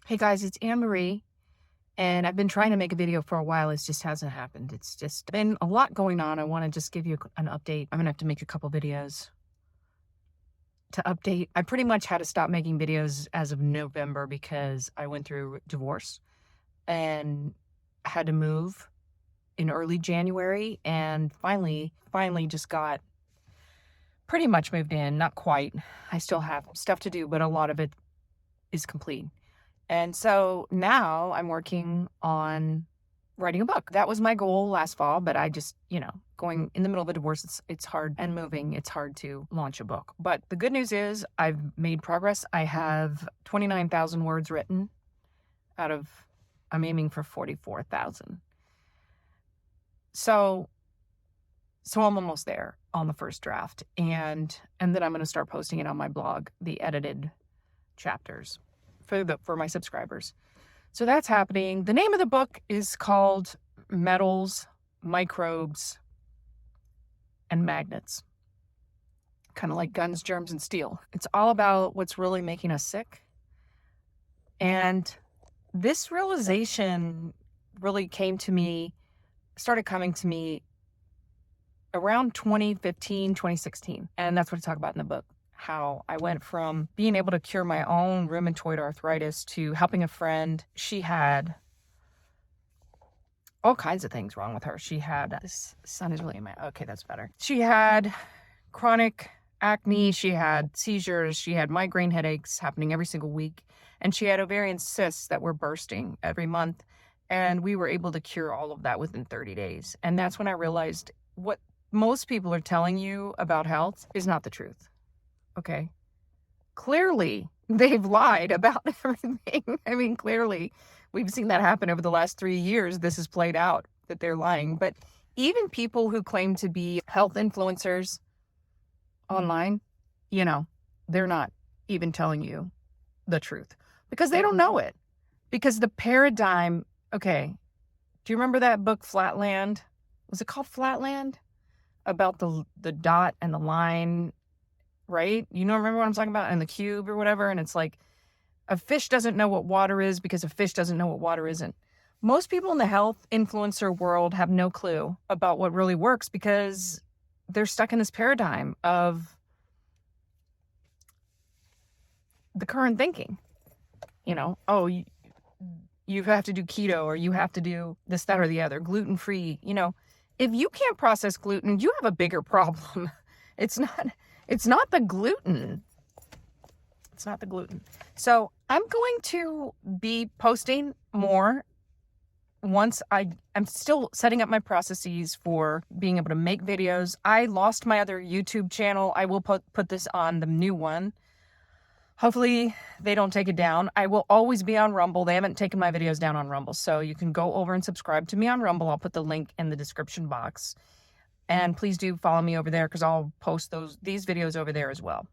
Hey guys, it's Anne Marie, and I've been trying to make a video for a while. It just hasn't happened. It's just been a lot going on. I want to just give you an update. I'm gonna have to make a couple videos to update. I pretty much had to stop making videos as of November because I went through divorce and had to move in early January, and finally just got pretty much moved in. Not quite. I still have stuff to do, but a lot of it is complete. And so now I'm working on writing a book. That was my goal last fall, but I just, going in the middle of a divorce, it's hard, and moving, it's hard to launch a book. But the good news is I've made progress. I have 29,000 words written I'm aiming for 44,000. So I'm almost there on the first draft. And then I'm going to start posting it on my blog, the edited chapters for my subscribers. So that's happening. The name of the book is called Metals, Microbes, and Magnets. Kind of like guns, germs, and steel. It's all about what's really making us sick. And this realization really started coming to me around 2015, 2016. And that's what I talk about in the book. How I went from being able to cure my own rheumatoid arthritis to helping a friend. She had all kinds of things wrong with her. She had, this sun is really in my, okay, that's better. She had chronic acne. She had seizures. She had migraine headaches happening every single week. And she had ovarian cysts that were bursting every month. And we were able to cure all of that within 30 days. And that's when I realized what most people are telling you about health is not the truth. Okay. Clearly, they've lied about everything. I mean, clearly, we've seen that happen over the last 3 years. This has played out, that they're lying. But even people who claim to be health influencers online, they're not even telling you the truth because they don't know it. Because the paradigm, okay, do you remember that book, Flatland? Was it called Flatland? About the dot and the line, right? Remember what I'm talking about? And the cube or whatever. And it's like a fish doesn't know what water is because a fish doesn't know what water isn't. Most people in the health influencer world have no clue about what really works because they're stuck in this paradigm of the current thinking. You have to do keto or you have to do this, that, or the other, gluten-free. If you can't process gluten, you have a bigger problem. It's not the gluten. It's not the gluten. So I'm going to be posting more once I'm still setting up my processes for being able to make videos. I lost my other YouTube channel. I will put this on the new one. Hopefully they don't take it down. I will always be on Rumble. They haven't taken my videos down on Rumble. So you can go over and subscribe to me on Rumble. I'll put the link in the description box. And please do follow me over there because I'll post these videos over there as well.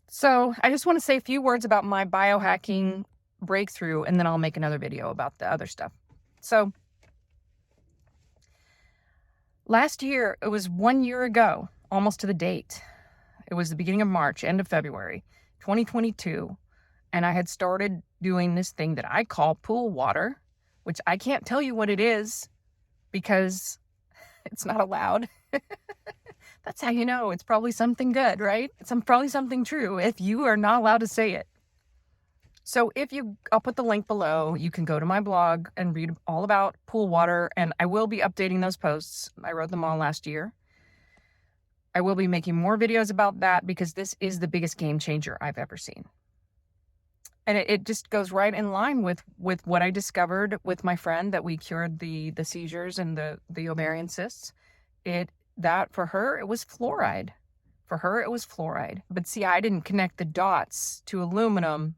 So I just want to say a few words about my biohacking breakthrough, and then I'll make another video about the other stuff. So last year, it was 1 year ago, almost to the date. It was the beginning of March, end of February, 2022. And I had started doing this thing that I call pool water, which I can't tell you what it is because it's not allowed. That's how you know it's probably something good, right? It's probably something true if you are not allowed to say it. So I'll put the link below. You can go to my blog and read all about pool water, and I will be updating those posts. I wrote them all last year. I will be making more videos about that because this is the biggest game changer I've ever seen. And it just goes right in line with what I discovered with my friend, that we cured the seizures and the ovarian cysts. For her, it was fluoride. For her, it was fluoride. But see, I didn't connect the dots to aluminum.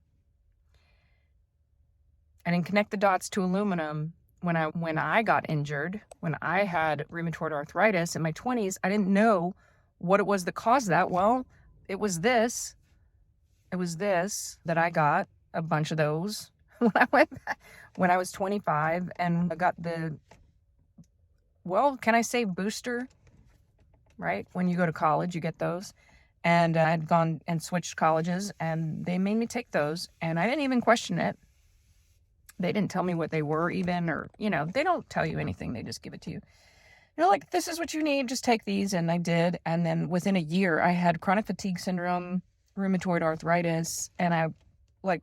I didn't connect the dots to aluminum when I got injured, when I had rheumatoid arthritis in my 20s. I didn't know what it was that caused that. Well, it was this. It was this that I got a bunch of those when I was 25, and I got can I say booster? Right? When you go to college, you get those. And I'd gone and switched colleges, and they made me take those, and I didn't even question it. They didn't tell me what they were even, or, they don't tell you anything. They just give it to you. Like, this is what you need. Just take these. And I did. And then within a year, I had chronic fatigue syndrome, rheumatoid arthritis, and I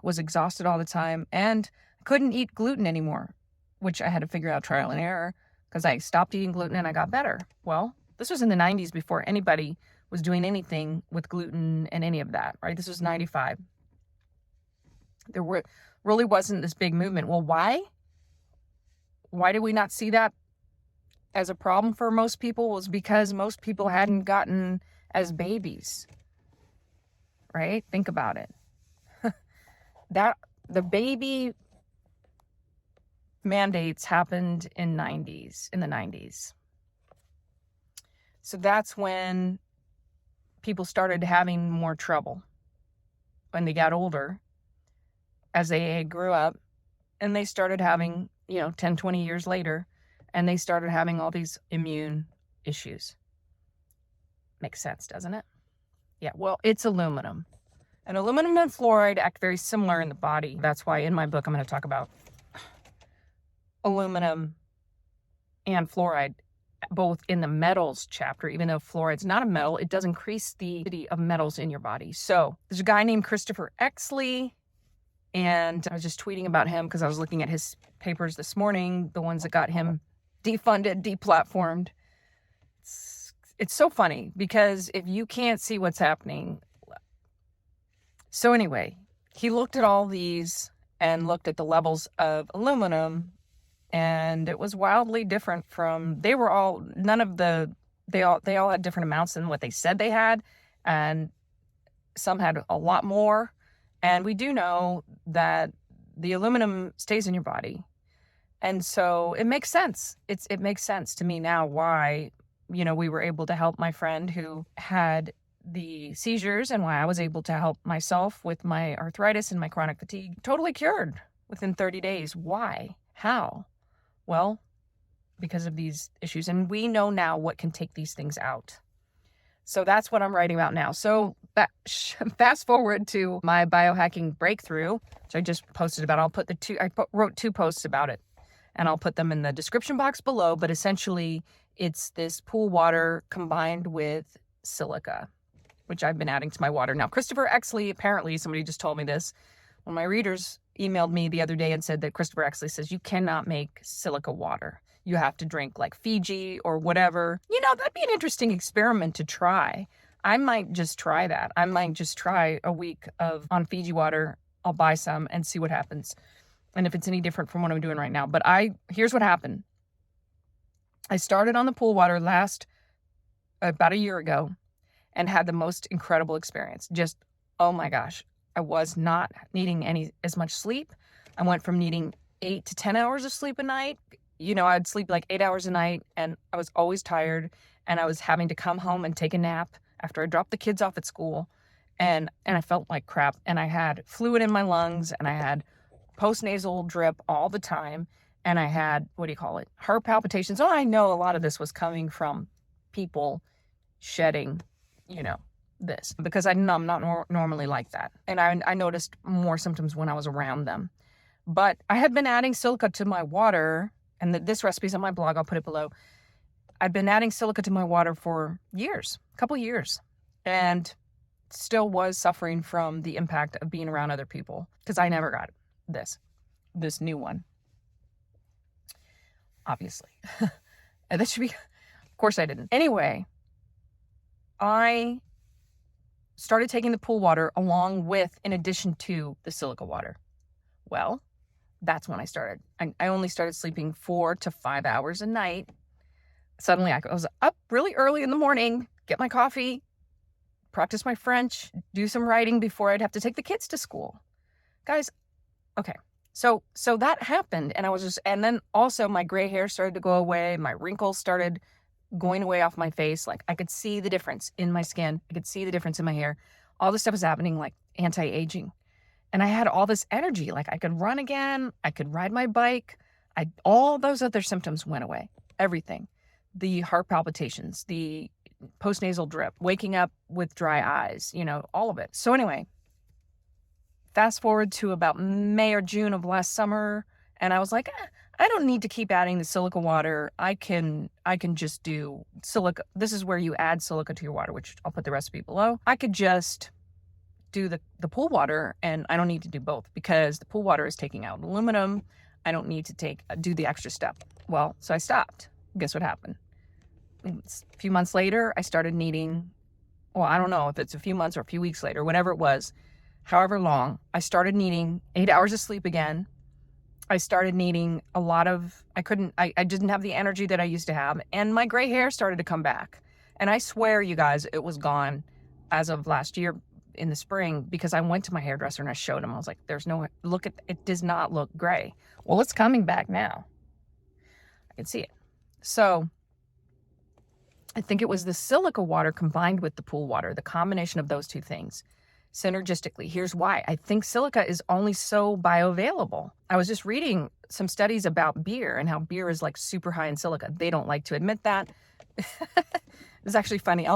was exhausted all the time and couldn't eat gluten anymore, which I had to figure out trial and error because I stopped eating gluten and I got better. Well, this was in the 90s before anybody was doing anything with gluten and any of that, right? This was 95. There really wasn't this big movement. Well, why? Why did we not see that as a problem for most people? Was because most people hadn't gotten as babies, right? Think about it. That the baby mandates happened in the 90s. So that's when people started having more trouble when they got older, as they grew up, and they started having, 10, 20 years later, and they started having all these immune issues. Makes sense, doesn't it? Yeah, well, it's aluminum. And aluminum and fluoride act very similar in the body. That's why in my book I'm going to talk about aluminum and fluoride, both in the metals chapter. Even though fluoride's not a metal, it does increase the density of metals in your body. So there's a guy named Christopher Exley, and I was just tweeting about him because I was looking at his papers this morning, the ones that got him defunded, deplatformed. It's so funny because if you can't see what's happening. So anyway, he looked at all these and looked at the levels of aluminum, and it was wildly different from, they all had different amounts than what they said they had, and some had a lot more. And we do know that the aluminum stays in your body. And so it makes sense. It makes sense to me now why, we were able to help my friend who had the seizures, and why I was able to help myself with my arthritis and my chronic fatigue, totally cured within 30 days. Why? How? Well, because of these issues. And we know now what can take these things out. So that's what I'm writing about now. So fast forward to my biohacking breakthrough, which I just posted about. Wrote 2 posts about it, and I'll put them in the description box below. But essentially, it's this pool water combined with silica, which I've been adding to my water. Now, Christopher Exley, apparently, somebody just told me this. One of my readers emailed me the other day and said that Christopher Exley says you cannot make silica water. You have to drink like Fiji or whatever. That'd be an interesting experiment to try. I might just try that. I might just try a week on Fiji water. I'll buy some and see what happens. And if it's any different from what I'm doing right now. But here's what happened. I started on the pool water about a year ago and had the most incredible experience. Just, oh my gosh, I was not needing as much sleep. I went from needing 8 to 10 hours of sleep a night. I'd sleep like 8 hours a night, and I was always tired, and I was having to come home and take a nap after I dropped the kids off at school, and I felt like crap, and I had fluid in my lungs, and I had postnasal drip all the time, and I had, heart palpitations. Oh, I know a lot of this was coming from people shedding, this, because I'm not normally like that, and I noticed more symptoms when I was around them. But I had been adding silica to my water, and this recipe's on my blog. I'll put it below. I'd been adding silica to my water for a couple years, and still was suffering from the impact of being around other people because I never got this new one. Obviously. And that should be, of course I didn't. Anyway, I started taking the pool water in addition to the silica water. Well, that's when I started. I only started sleeping 4 to 5 hours a night. Suddenly I was up really early in the morning, get my coffee, practice my French, do some writing before I'd have to take the kids to school. Guys, okay. So that happened, and then also my gray hair started to go away. My wrinkles started going away off my face. Like, I could see the difference in my skin. I could see the difference in my hair. All this stuff was happening, like anti-aging. And I had all this energy. Like, I could run again. I could ride my bike. All those other symptoms went away. Everything. The heart palpitations, the postnasal drip, waking up with dry eyes, all of it. So anyway, fast forward to about May or June of last summer, And I was like, I don't need to keep adding the silica water. I can just do silica. This is where you add silica to your water, which I'll put the recipe below. I could just do the pool water, and I don't need to do both because the pool water is taking out aluminum. I don't need to do the extra step. Well, so I stopped. Guess what happened? A few months later, I started needing, well, I don't know if it's a few months or a few weeks later, whatever it was, however long, I started needing 8 hours of sleep again. I started needing a lot of, I didn't have the energy that I used to have, and my gray hair started to come back. And I swear, you guys, it was gone as of last year in the spring, because I went to my hairdresser and I showed him. I was like, it does not look gray. Well, it's coming back now. I can see it. So I think it was the silica water combined with the pool water, the combination of those two things, synergistically. Here's why. I think silica is only so bioavailable. I was just reading some studies about beer and how beer is like super high in silica. They don't like to admit that. It's actually funny.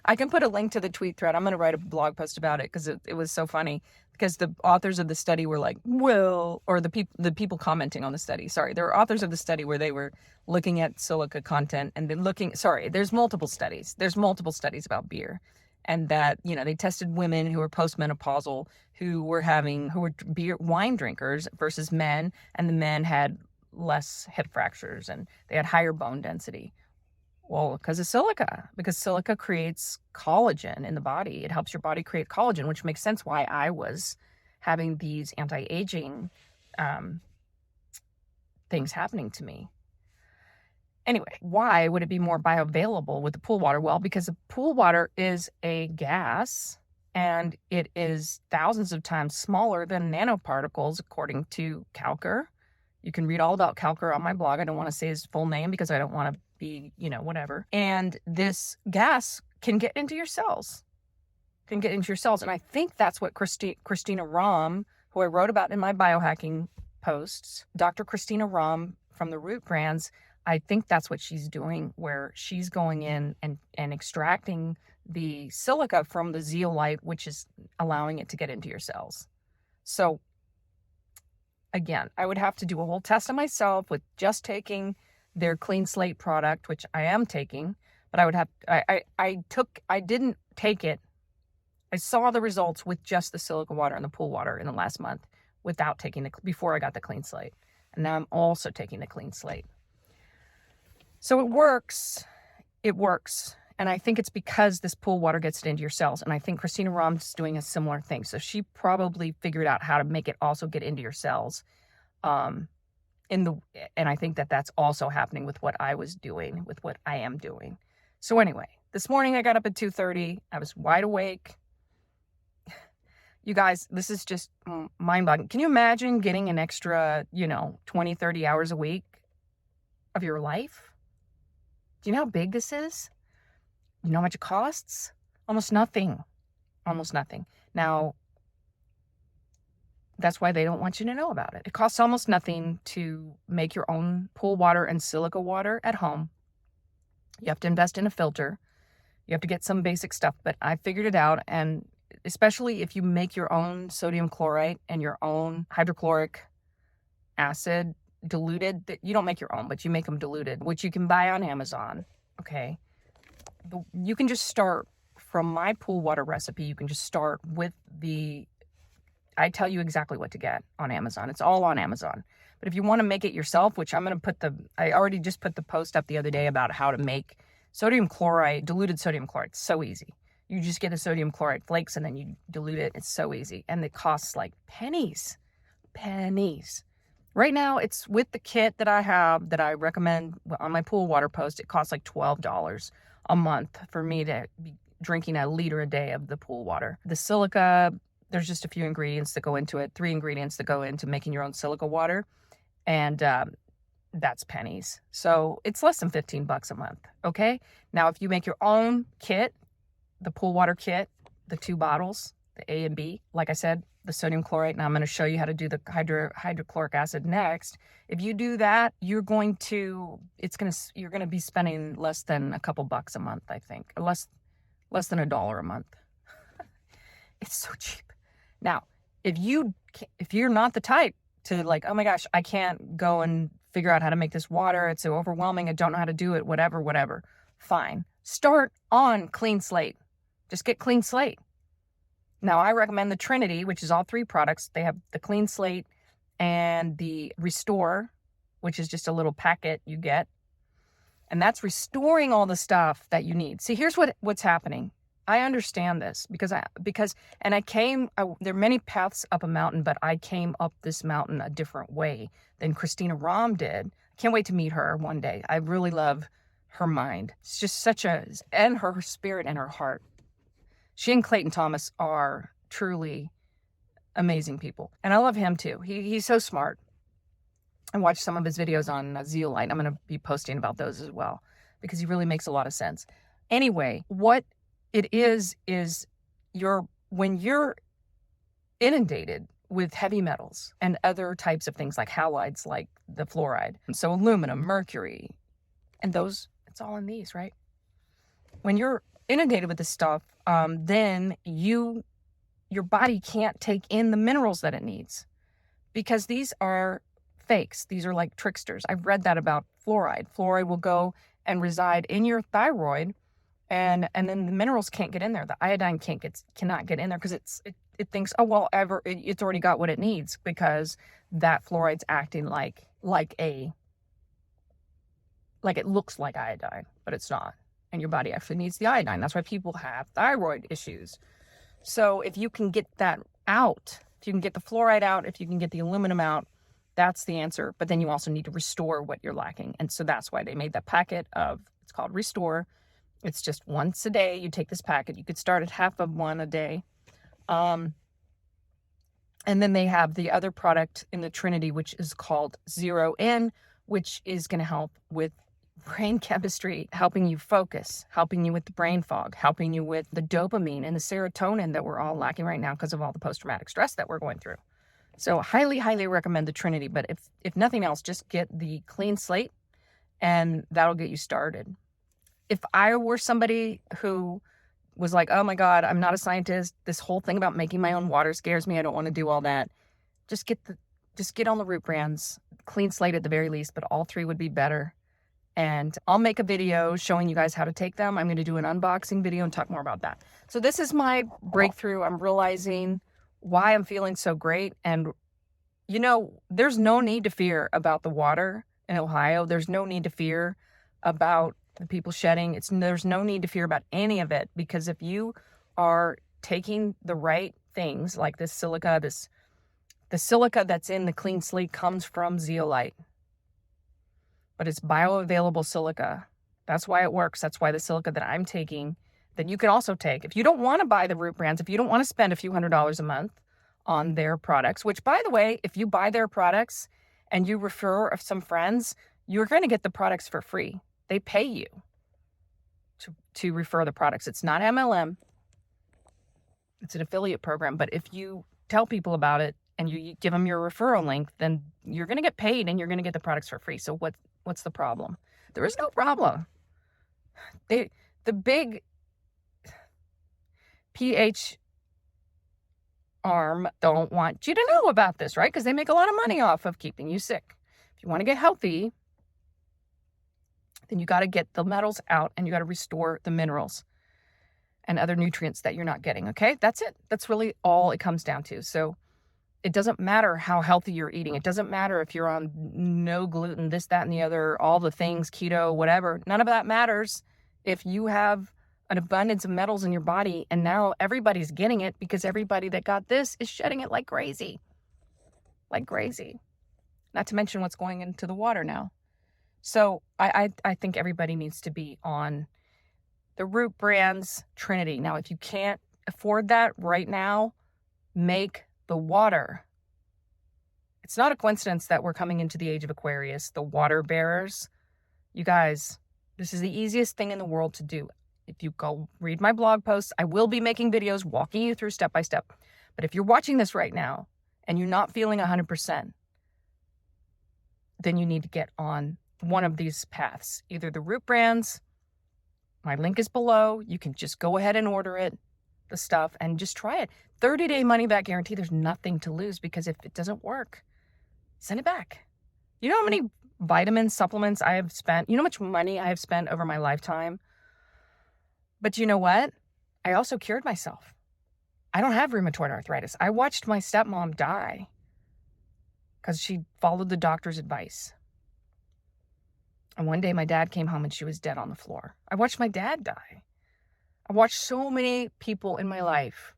I can put a link to the tweet thread. I'm going to write a blog post about it because it was so funny, because the authors of the study were like, well, or the people commenting on the study. Sorry, there were authors of the study where they were looking at silica content and then there's multiple studies. There's multiple studies about beer, and that, they tested women who were postmenopausal, who were wine drinkers versus men, and the men had less hip fractures and they had higher bone density. Well, because of silica, because silica creates collagen in the body. It helps your body create collagen, which makes sense why I was having these anti-aging things happening to me. Anyway, why would it be more bioavailable with the pool water? Well, because the pool water is a gas, and it is thousands of times smaller than nanoparticles, according to Kalker. You can read all about Kalker on my blog. I don't want to say his full name because I don't want to be, whatever. And this gas can get into your cells. And I think that's what Christina Rahm, who I wrote about in my biohacking posts, Dr. Christina Rahm from the Root Brands, I think that's what she's doing, where she's going in and extracting the silica from the zeolite, which is allowing it to get into your cells. So again, I would have to do a whole test on myself with just taking their clean slate product, which I am taking, but I didn't take it. I saw the results with just the silica water and the pool water in the last month without before I got the clean slate. And now I'm also taking the clean slate. So it works. And I think it's because this pool water gets it into your cells. And I think Christina Rahm's doing a similar thing. So she probably figured out how to make it also get into your cells. And I think that that's also happening with what I was doing, with what I am doing. So anyway, this morning I got up at 2:30. I was wide awake. You guys, this is just mind-boggling. Can you imagine getting an extra, 20, 30 hours a week of your life? Do you know how big this is? You know how much it costs? Almost nothing. Now, that's why they don't want you to know about it. It costs almost nothing to make your own pool water and silica water at home. You have to invest in a filter. You have to get some basic stuff, but I figured it out. And especially if you make your own sodium chlorite and your own hydrochloric acid diluted, you don't make your own, but you make them diluted, which you can buy on Amazon. Okay. You can just start from my pool water recipe. You can just start with I tell you exactly what to get on Amazon. It's all on Amazon. But if you want to make it yourself, which I'm going to I already just put the post up the other day about how to make sodium chloride, diluted sodium chloride. It's so easy. You just get the sodium chloride flakes and then you dilute it. It's so easy. And it costs like pennies. Right now, it's with the kit that I have that I recommend on my pool water post. It costs like $12 a month for me to be drinking a liter a day of the pool water. The silica, there's just a few ingredients that go into it, 3 ingredients that go into making your own silica water. And that's pennies. So it's less than $15 a month. Okay. Now, if you make your own kit, the pool water kit, the 2 bottles, the A and B, like I said, the sodium chlorate, and I'm going to show you how to do the hydrochloric acid next. If you do that, you're going to be spending less than a couple bucks a month, I think. Less than $1 a month. It's so cheap. Now, if you're not the type to like, oh my gosh, I can't go and figure out how to make this water. It's so overwhelming. I don't know how to do it, whatever. Fine. Start on clean slate. Just get clean slate. Now, I recommend the Trinity, which is all 3 products. They have the clean slate and the Restore, which is just a little packet you get. And that's restoring all the stuff that you need. See, here's what's happening. I understand this because there are many paths up a mountain, but I came up this mountain a different way than Christina Rahm did. Can't wait to meet her one day. I really love her mind. It's just and her spirit and her heart. She and Clayton Thomas are truly amazing people. And I love him too. He's so smart. I watched some of his videos on zeolite. I'm going to be posting about those as well because he really makes a lot of sense. Anyway, what it is when you're inundated with heavy metals and other types of things like halides, like the fluoride. So aluminum, mercury, and those, it's all in these, right? When you're inundated with this stuff, then your body can't take in the minerals that it needs because these are fakes. These are like tricksters. I've read that about fluoride. Fluoride will go and reside in your thyroid, and then the minerals can't get in there. The iodine cannot get in there because it thinks, oh well, it's already got what it needs because that fluoride's acting like it looks like iodine, but it's not. And your body actually needs the iodine. That's why people have thyroid issues. So if you can get that out, if you can get the fluoride out, if you can get the aluminum out, that's the answer. But then you also need to restore what you're lacking. And so that's why they made that packet it's called Restore. It's just once a day. You take this packet. You could start at half of one a day. And then they have the other product in the Trinity, which is called Zero In, which is going to help with brain chemistry, helping you focus, helping you with the brain fog, helping you with the dopamine and the serotonin that we're all lacking right now because of all the post-traumatic stress that we're going through. So highly, highly recommend the Trinity. But if nothing else, just get the clean slate and that'll get you started. If I were somebody who was like, oh my God, I'm not a scientist. This whole thing about making my own water scares me. I don't want to do all that. Just get on the root brands, clean slate at the very least, but all 3 would be better. And I'll make a video showing you guys how to take them. I'm going to do an unboxing video and talk more about that. So this is my breakthrough. I'm realizing why I'm feeling so great. And, there's no need to fear about the water in Ohio. There's no need to fear about the people shedding. There's no need to fear about any of it because if you are taking the right things like this silica, the silica that's in the clean slate comes from zeolite. But it's bioavailable silica. That's why it works. That's why the silica that I'm taking, that you can also take. If you don't want to buy the root brands, if you don't want to spend a few $100s a month on their products, which by the way, if you buy their products and you refer some friends, you're going to get the products for free. They pay you to refer the products. It's not MLM. It's an affiliate program. But if you tell people about it and you give them your referral link, then you're going to get paid and you're going to get the products for free. So what's the problem? There is no problem. The big pH arm don't want you to know about this, right? Because they make a lot of money off of keeping you sick. If you want to get healthy, then you got to get the metals out and you got to restore the minerals and other nutrients that you're not getting, okay? That's it. That's really all it comes down to. So it doesn't matter how healthy you're eating. It doesn't matter if you're on no gluten, this, that, and the other, all the things, keto, whatever. None of that matters if you have an abundance of metals in your body and now everybody's getting it because everybody that got this is shedding it like crazy. Like crazy. Not to mention what's going into the water now. So I think everybody needs to be on the root brands Trinity. Now, if you can't afford that right now, make the water. It's not a coincidence that we're coming into the age of Aquarius, the water bearers. You guys, this is the easiest thing in the world to do. If you go read my blog posts, I will be making videos walking you through step by step. But if you're watching this right now and you're not feeling 100%, then you need to get on one of these paths. Either the root brands, my link is below. You can just go ahead and order it, the stuff, and just try it. 30-day money back guarantee. There's nothing to lose because if it doesn't work, Send it back. You know how many vitamin supplements I have spent? You know how much money I have spent over my lifetime? But you know what? I also cured myself. I don't have rheumatoid arthritis. I watched my stepmom die because she followed the doctor's advice. And one day my dad came home and she was dead on the floor. I watched my dad die. I watched so many people in my life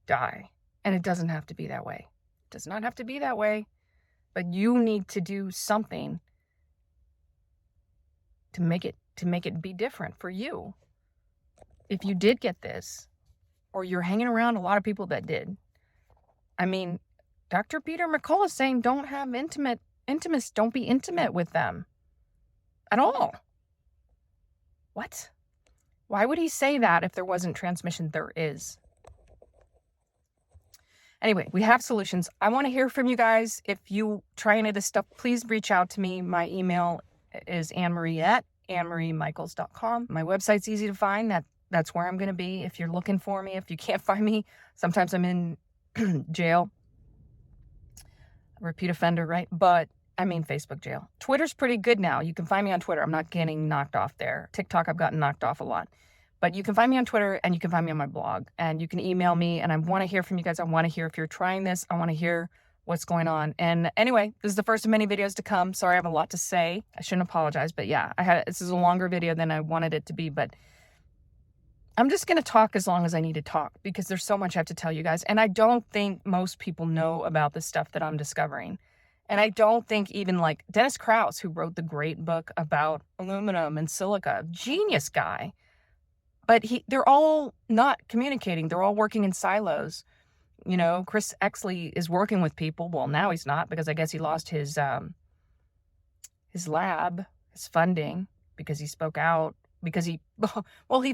die. And it doesn't have to be that way. It does not have to be that way. But you need to do something to make it be different for you. If you did get this, or you're hanging around a lot of people that did. I mean, Dr. Peter McCullough is saying don't have don't be intimate with them at all. What? Why would he say that if there wasn't transmission? There is. Anyway, we have solutions. I want to hear from you guys. If you try any of this stuff, please reach out to me. My email is annemarie@annemariemichaels.com. My website's easy to find. That's where I'm going to be. If you're looking for me, if you can't find me, sometimes I'm in jail. Repeat offender, right? But I mean Facebook jail. Twitter's pretty good now. You can find me on Twitter. I'm not getting knocked off there. TikTok, I've gotten knocked off a lot. But you can find me on Twitter and you can find me on my blog. And you can email me. And I want to hear from you guys. I want to hear if you're trying this. I want to hear what's going on. And anyway, this is the first of many videos to come. Sorry, I have a lot to say. I shouldn't apologize. But yeah, this is a longer video than I wanted it to be. But I'm just going to talk as long as I need to talk because there's so much I have to tell you guys. And I don't think most people know about the stuff that I'm discovering. And I don't think even like Dennis Krause, who wrote the great book about aluminum and silica, genius guy. But they're all not communicating. They're all working in silos. You know, Chris Exley is working with people. Well, now he's not because I guess he lost his lab, his funding, because he spoke out. Because he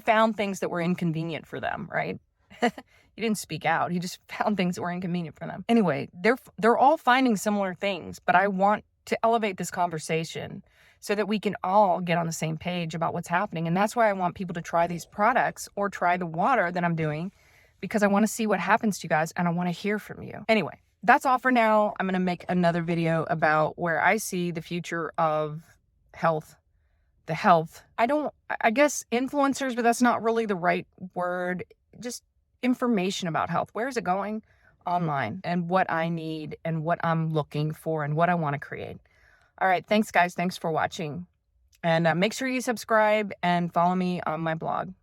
found things that were inconvenient for them, right? He didn't speak out. He just found things that were inconvenient for them. Anyway, they're all finding similar things, but I want to elevate this conversation so that we can all get on the same page about what's happening. And that's why I want people to try these products or try the water that I'm doing, because I want to see what happens to you guys and I want to hear from you. Anyway, that's all for now. I'm going to make another video about where I see the future of health. The health. I guess influencers, but that's not really the right word. Just information about health. Where is it going? Online. And what I need and what I'm looking for and what I want to create. All right. Thanks, guys. Thanks for watching. And make sure you subscribe and follow me on my blog.